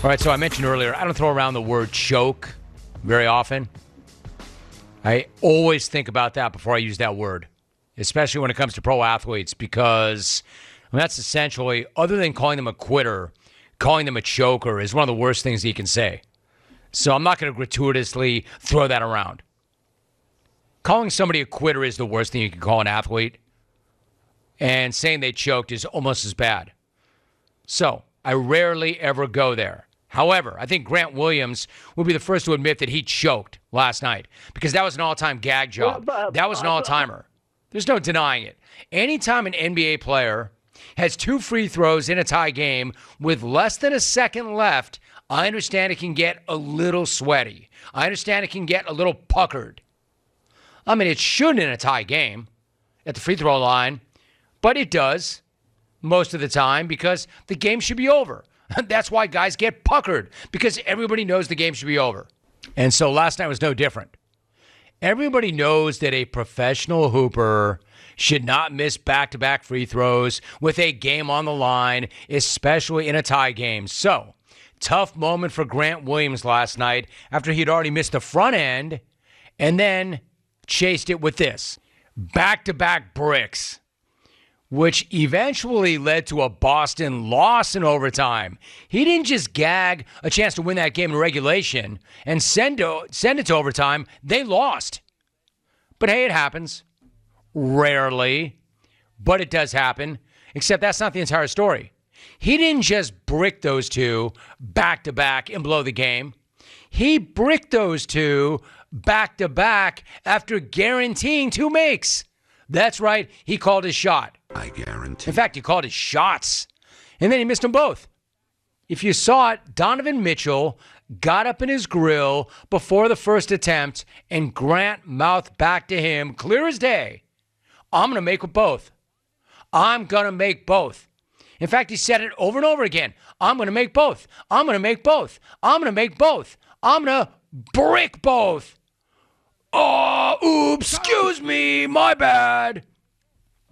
All right, so I mentioned earlier, I don't throw around the word choke very often. I always think about that before I use that word, especially when it comes to pro athletes, because that's essentially, other than calling them a quitter, calling them a choker is one of the worst things that you can say. So I'm not going to gratuitously throw that around. Calling somebody a quitter is the worst thing you can call an athlete, and saying they choked is almost as bad. So I rarely ever go there. However, I think Grant Williams will be the first to admit that he choked last night because that was an all-time gag job. That was an all-timer. There's no denying it. Anytime an NBA player has 2 free throws in a tie game with less than a second left, I understand it can get a little sweaty. I understand it can get a little puckered. I mean, it shouldn't in a tie game at the free throw line, but it does most of the time because the game should be over. That's why guys get puckered, because everybody knows the game should be over. And so last night was no different. Everybody knows that a professional hooper should not miss back-to-back free throws with a game on the line, especially in a tie game. So, tough moment for Grant Williams last night after he'd already missed the front end and then chased it with this. Back-to-back bricks, which eventually led to a Boston loss in overtime. He didn't just gag a chance to win that game in regulation and send it to overtime. They lost. But hey, it happens. Rarely. But it does happen. Except that's not the entire story. He didn't just brick those two back-to-back and blow the game. He bricked those two back-to-back after guaranteeing 2 makes. That's right. He called his shot. I guarantee. In fact, he called his shots. And then he missed them both. If you saw it, Donovan Mitchell got up in his grill before the first attempt, and Grant mouthed back to him, clear as day, I'm going to make with both. I'm going to make both. In fact, he said it over and over again. I'm going to make both. I'm going to make both. I'm going to make both. I'm going to brick both. Oh, oops, excuse me, my bad.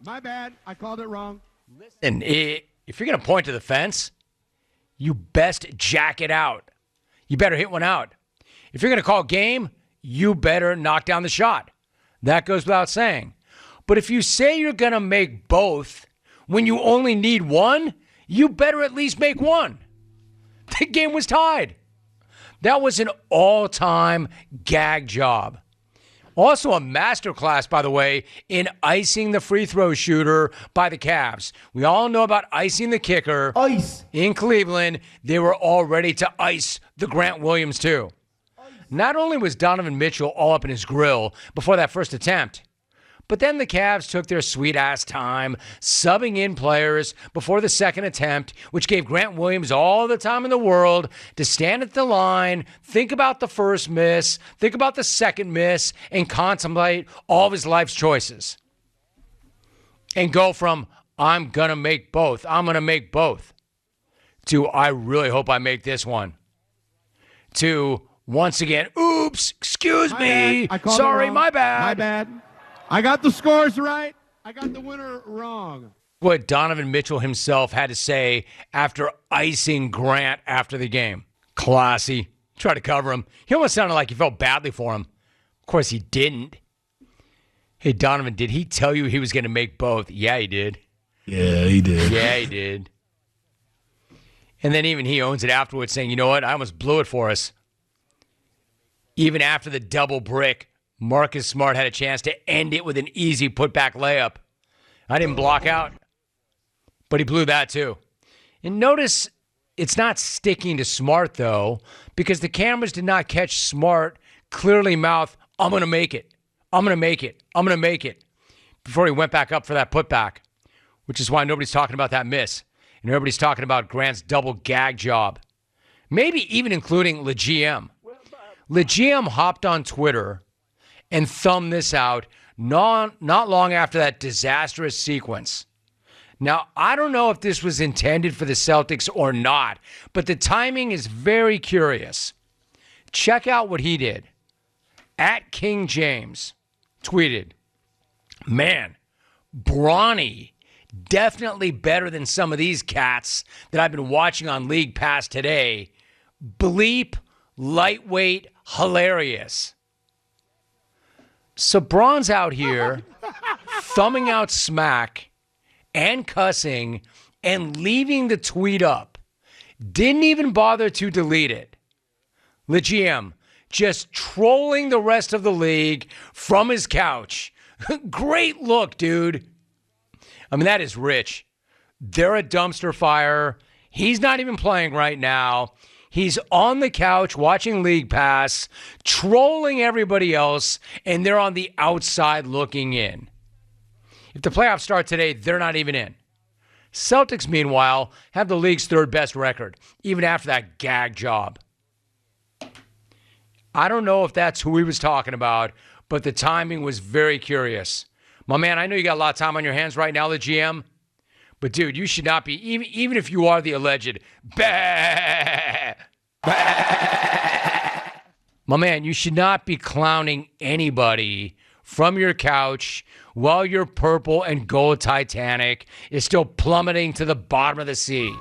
My bad. I called it wrong. Listen, if you're going to point to the fence, you best jack it out. You better hit one out. If you're going to call game, you better knock down the shot. That goes without saying. But if you say you're going to make both when you only need one, you better at least make one. The game was tied. That was an all-time gag job. Also a masterclass, by the way, in icing the free throw shooter by the Cavs. We all know about icing the kicker. Ice. In Cleveland, they were all ready to ice the Grant Williams, too. Not only was Donovan Mitchell all up in his grill before that first attempt, but then the Cavs took their sweet-ass time subbing in players before the second attempt, which gave Grant Williams all the time in the world to stand at the line, think about the first miss, think about the second miss, and contemplate all of his life's choices. And go from, I'm going to make both, I'm going to make both, to, I really hope I make this one, to, once again, oops, excuse me, sorry, my bad. My bad. I got the scores right. I got the winner wrong. What Donovan Mitchell himself had to say after icing Grant after the game. Classy. Try to cover him. He almost sounded like he felt badly for him. Of course, he didn't. Hey, Donovan, did he tell you he was going to make both? Yeah, he did. Yeah, he did. Yeah, he did. And then even he owns it afterwards, saying, you know what? I almost blew it for us. Even after the double brick, Marcus Smart had a chance to end it with an easy putback layup. I didn't block out, but he blew that too. And notice it's not sticking to Smart, though, because the cameras did not catch Smart clearly mouth, I'm going to make it. I'm going to make it. I'm going to make it. Before he went back up for that putback, which is why nobody's talking about that miss. And everybody's talking about Grant's double gag job. Maybe even including LeGM. LeGM hopped on Twitter and thumbed this out not long after that disastrous sequence. Now, I don't know if this was intended for the Celtics or not, but the timing is very curious. Check out what he did. At King James tweeted, man, Bronny, definitely better than some of these cats that I've been watching on League Pass today. bleep lightweight hilarious. So Braun's out here thumbing out smack and cussing and leaving the tweet up. Didn't even bother to delete it. The GM just trolling the rest of the league from his couch. Great look, dude. I mean, that is rich. They're a dumpster fire. He's not even playing right now. He's on the couch watching League Pass, trolling everybody else, and they're on the outside looking in. If the playoffs start today, they're not even in. Celtics, meanwhile, have the league's third best record, even after that gag job. I don't know if that's who he was talking about, but the timing was very curious. My man, I know you got a lot of time on your hands right now, the GM. But, dude, you should not be, even if you are the alleged, bah, bah. My man, you should not be clowning anybody from your couch while your purple and gold Titanic is still plummeting to the bottom of the sea.